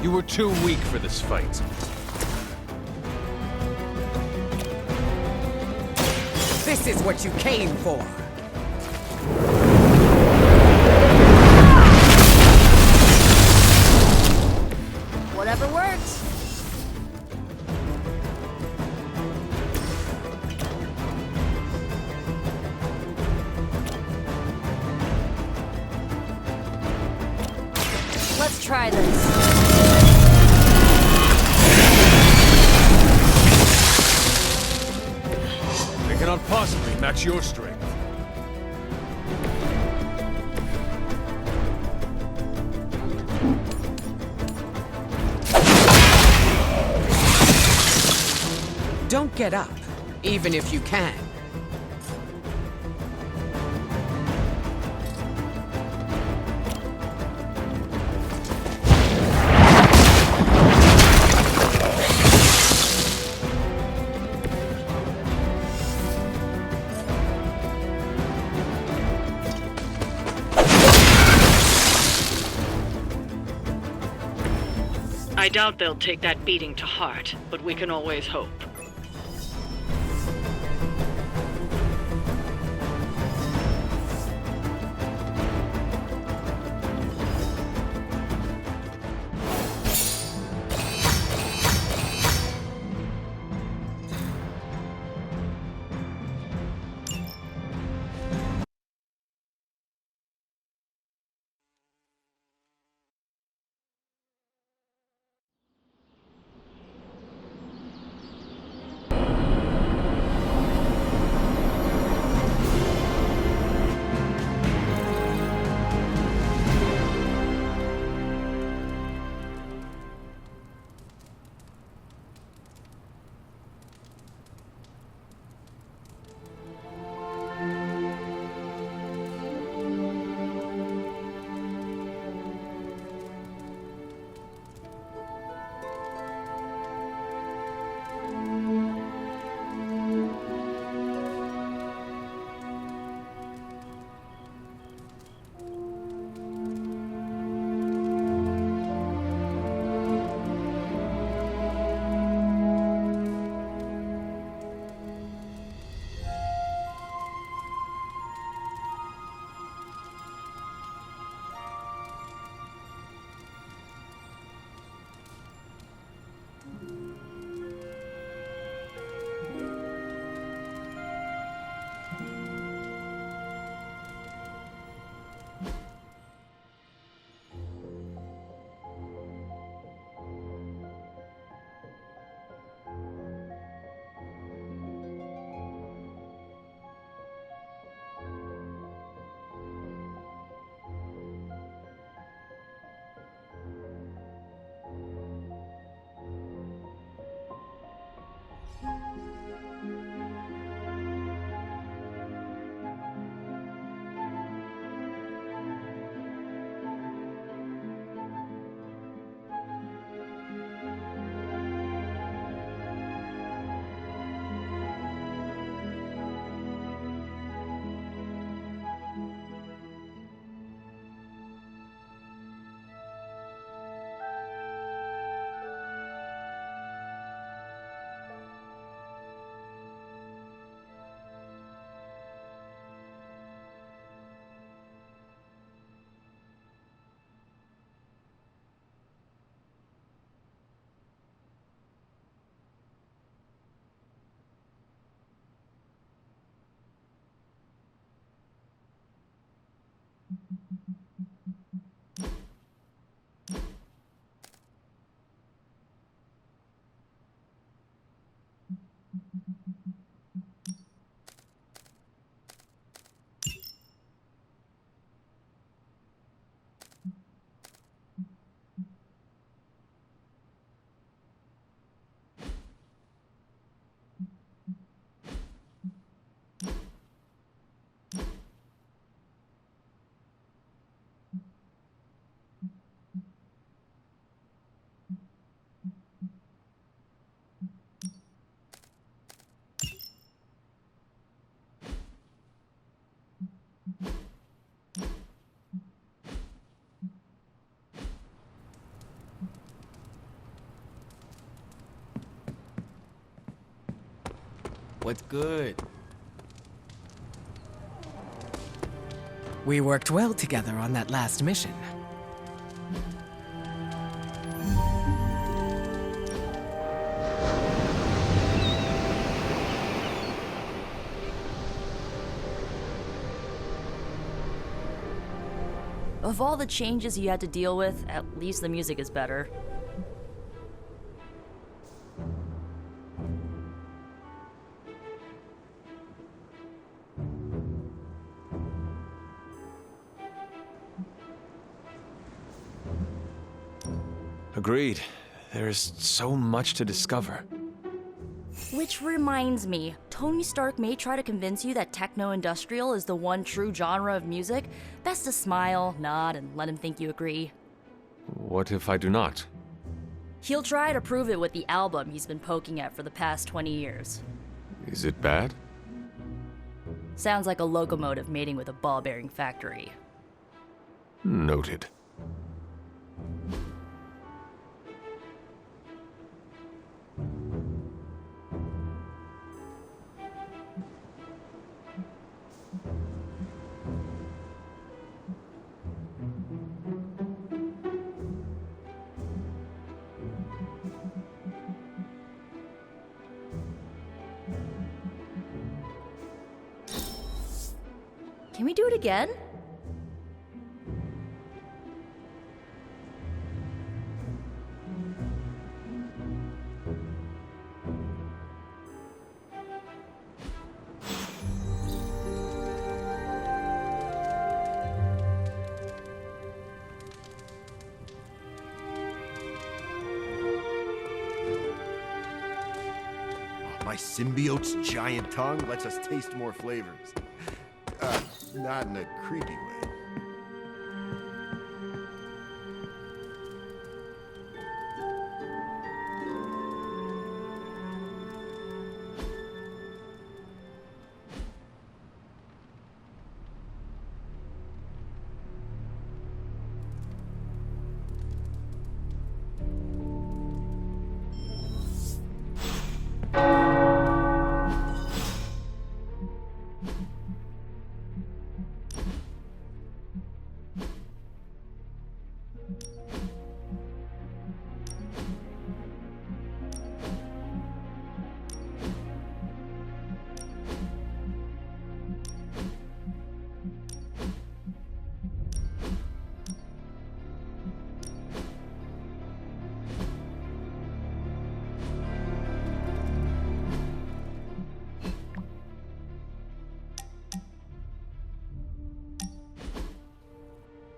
[SPEAKER 14] You were too weak for this fight.
[SPEAKER 10] This is what you came for.
[SPEAKER 9] Whatever works. Let's try this.
[SPEAKER 14] They cannot possibly match your strength.
[SPEAKER 10] Don't get up, even if you can.
[SPEAKER 5] I doubt they'll take that beating to heart, but we can always hope.
[SPEAKER 10] What's good? We worked well together on that last mission.
[SPEAKER 15] Of all the changes you had to deal with, at least the music is better.
[SPEAKER 1] Agreed. There is so much to discover.
[SPEAKER 15] Which reminds me, Tony Stark may try to convince you that techno-industrial is the one true genre of music. Best to smile, nod, and let him think you agree.
[SPEAKER 1] What if I do not?
[SPEAKER 15] He'll try to prove it with the album he's been poking at for the past 20 years.
[SPEAKER 1] Is it bad?
[SPEAKER 15] Sounds like a locomotive mating with a ball-bearing factory.
[SPEAKER 1] Noted.
[SPEAKER 15] Can we do it again?
[SPEAKER 6] My symbiote's giant tongue lets us taste more flavors. Not in a creepy way.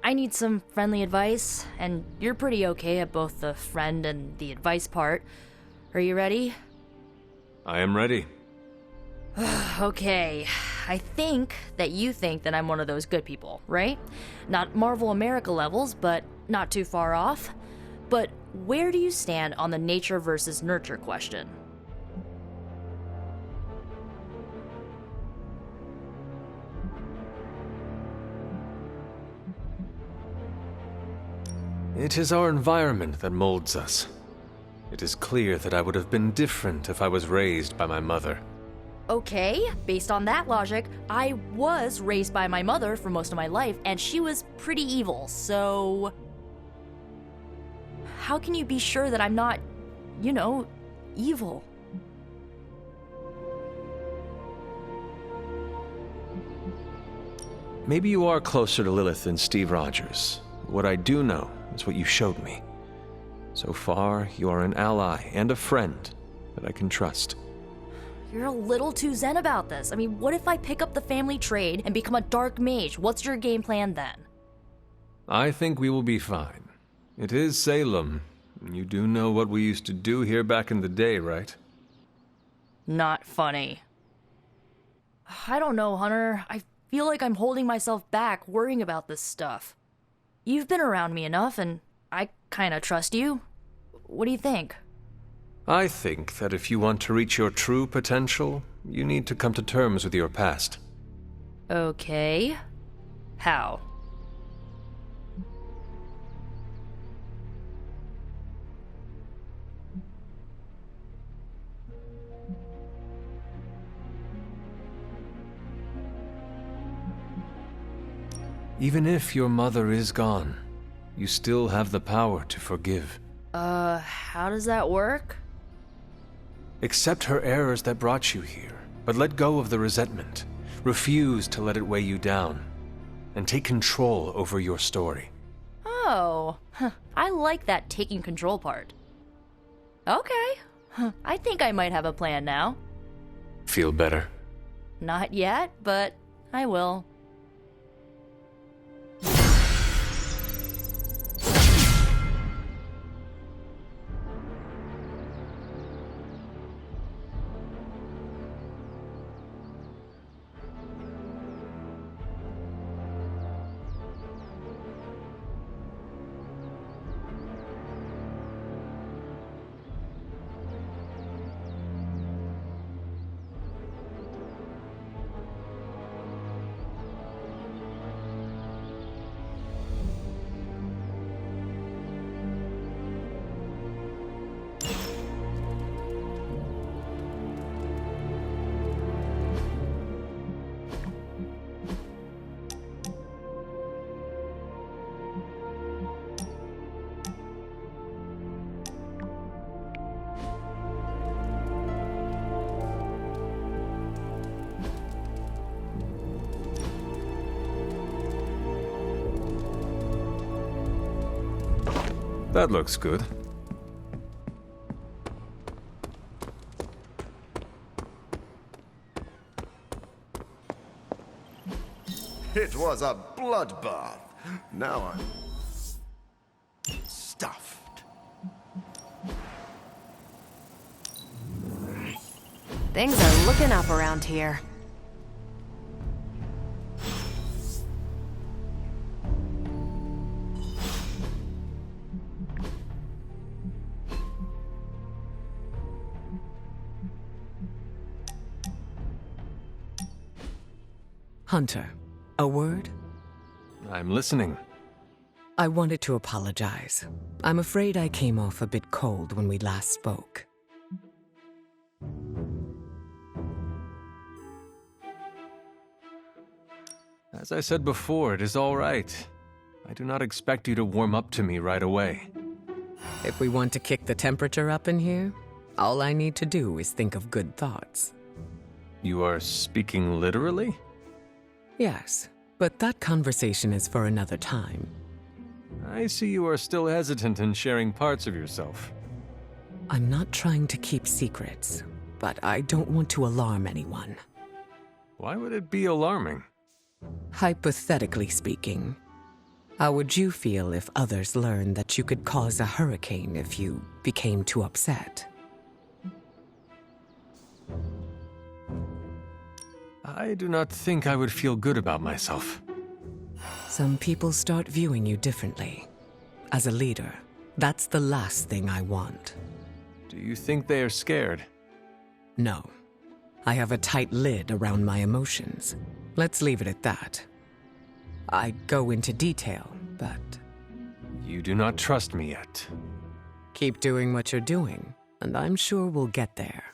[SPEAKER 15] I need some friendly advice, and you're pretty okay at both the friend and the advice part. Are you ready?
[SPEAKER 1] I am ready.
[SPEAKER 15] Okay, I think that you think that I'm one of those good people, right? Not Marvel America levels, but not too far off. But where do you stand on the nature versus nurture question?
[SPEAKER 1] It is our environment that molds us. It is clear that I would have been different if I was raised by my mother.
[SPEAKER 15] Okay, based on that logic, I was raised by my mother for most of my life, and she was pretty evil, so... How can you be sure that I'm not, you know, evil?
[SPEAKER 1] Maybe you are closer to Lilith than Steve Rogers. What I do know is what you showed me. So far, you are an ally and a friend that I can trust.
[SPEAKER 15] You're a little too zen about this. I mean, what if I pick up the family trade and become a dark mage? What's your game plan then?
[SPEAKER 1] I think we will be fine. It is Salem. You do know what we used to do here back in the day, right?
[SPEAKER 15] Not funny. I don't know, Hunter. I feel like I'm holding myself back worrying about this stuff. You've been around me enough, and I kinda trust you. What do you think?
[SPEAKER 1] I think that if you want to reach your true potential, you need to come to terms with your past.
[SPEAKER 15] Okay. How?
[SPEAKER 1] Even if your mother is gone, you still have the power to forgive.
[SPEAKER 15] How does that work?
[SPEAKER 1] Accept her errors that brought you here, but let go of the resentment. Refuse to let it weigh you down, and take control over your story.
[SPEAKER 15] Oh, I like that taking control part. Okay, I think I might have a plan now.
[SPEAKER 1] Feel better?
[SPEAKER 15] Not yet, but I will.
[SPEAKER 1] That looks good.
[SPEAKER 6] It was a bloodbath. Now I'm stuffed.
[SPEAKER 16] Things are looking up around here.
[SPEAKER 17] Hunter, a word?
[SPEAKER 1] I'm listening.
[SPEAKER 17] I wanted to apologize. I'm afraid I came off a bit cold when we last spoke.
[SPEAKER 1] As I said before, it is all right. I do not expect you to warm up to me right away.
[SPEAKER 17] If we want to kick the temperature up in here, all I need to do is think of good thoughts.
[SPEAKER 1] You are speaking literally?
[SPEAKER 17] Yes, but that conversation is for another time.
[SPEAKER 1] I see you are still hesitant in sharing parts of yourself.
[SPEAKER 17] I'm not trying to keep secrets, but I don't want to alarm anyone.
[SPEAKER 1] Why would it be alarming?
[SPEAKER 17] Hypothetically speaking, how would you feel if others learned that you could cause a hurricane if you became too upset?
[SPEAKER 1] I do not think I would feel good about myself.
[SPEAKER 17] Some people start viewing you differently. As a leader, that's the last thing I want.
[SPEAKER 1] Do you think they are scared?
[SPEAKER 17] No. I have a tight lid around my emotions. Let's leave it at that. I go into detail, but...
[SPEAKER 1] You do not trust me yet.
[SPEAKER 17] Keep doing what you're doing, and I'm sure we'll get there.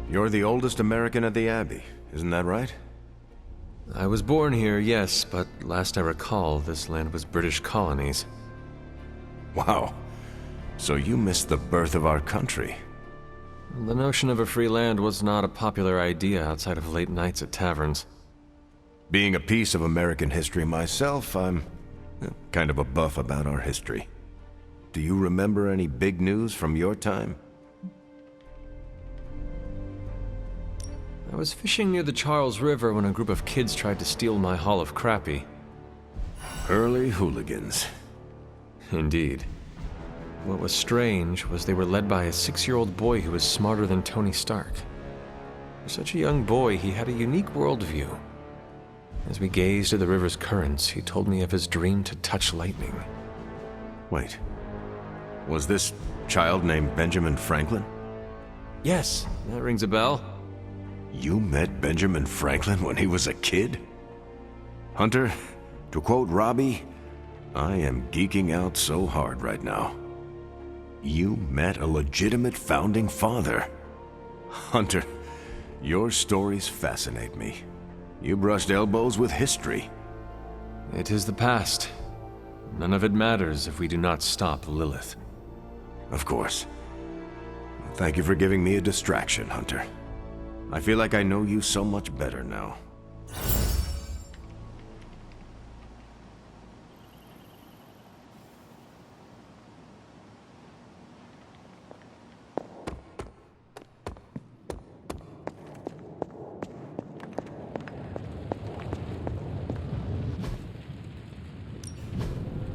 [SPEAKER 7] You're the oldest American at the Abbey, isn't that right?
[SPEAKER 1] I was born here, yes, but last I recall, this land was British colonies.
[SPEAKER 7] Wow. So you missed the birth of our country.
[SPEAKER 1] The notion of a free land was not a popular idea outside of late nights at taverns.
[SPEAKER 7] Being a piece of American history myself, I'm kind of a buff about our history. Do you remember any big news from your time?
[SPEAKER 1] I was fishing near the Charles River when a group of kids tried to steal my haul of crappie.
[SPEAKER 7] Early hooligans.
[SPEAKER 1] Indeed. What was strange was they were led by a 6-year-old boy who was smarter than Tony Stark. For such a young boy, he had a unique worldview. As we gazed at the river's currents, he told me of his dream to touch lightning.
[SPEAKER 7] Wait. Was this child named Benjamin Franklin?
[SPEAKER 1] Yes, that rings a bell.
[SPEAKER 7] You met Benjamin Franklin when he was a kid? Hunter, to quote Robbie, I am geeking out so hard right now. You met a legitimate founding father. Hunter, your stories fascinate me. You brushed elbows with history.
[SPEAKER 1] It is the past. None of it matters if we do not stop Lilith.
[SPEAKER 7] Of course. Thank you for giving me a distraction, Hunter. I feel like I know you so much better now.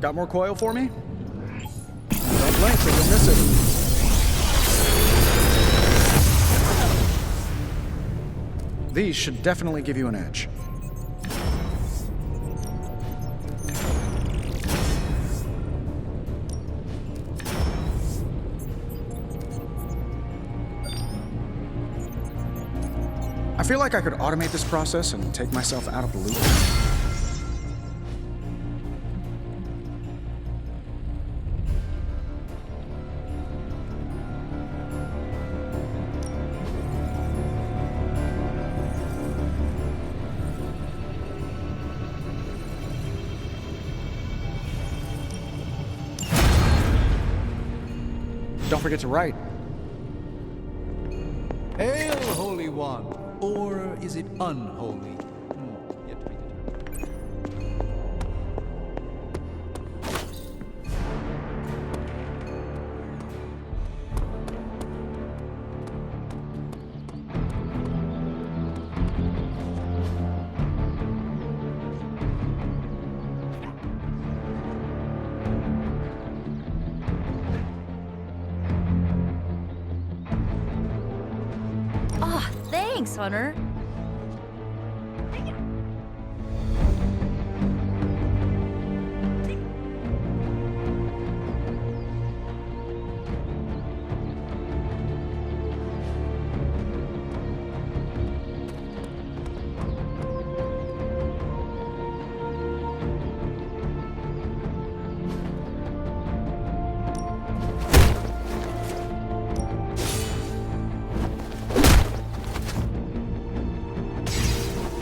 [SPEAKER 4] Got more coil for me? Don't blink or you'll miss it. These should definitely give you an edge. I feel like I could automate this process and take myself out of the loop. Don't forget to write.
[SPEAKER 3] Hail, Holy One! Or is it unholy? Yet to be determined.
[SPEAKER 15] Ah, thanks, Hunter.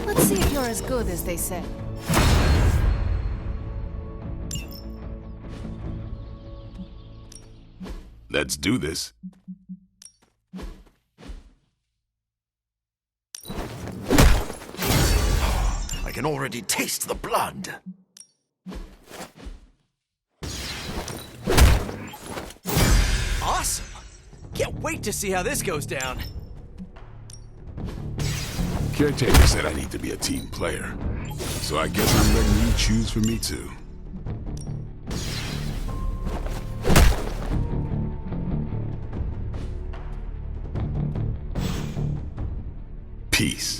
[SPEAKER 2] Let's see if you're as good as they say.
[SPEAKER 8] Let's do this.
[SPEAKER 11] I can already taste the blood.
[SPEAKER 10] Awesome! Can't wait to see how this goes down.
[SPEAKER 8] Caretaker said I need to be a team player, so I guess I'm letting you choose for me too. Peace.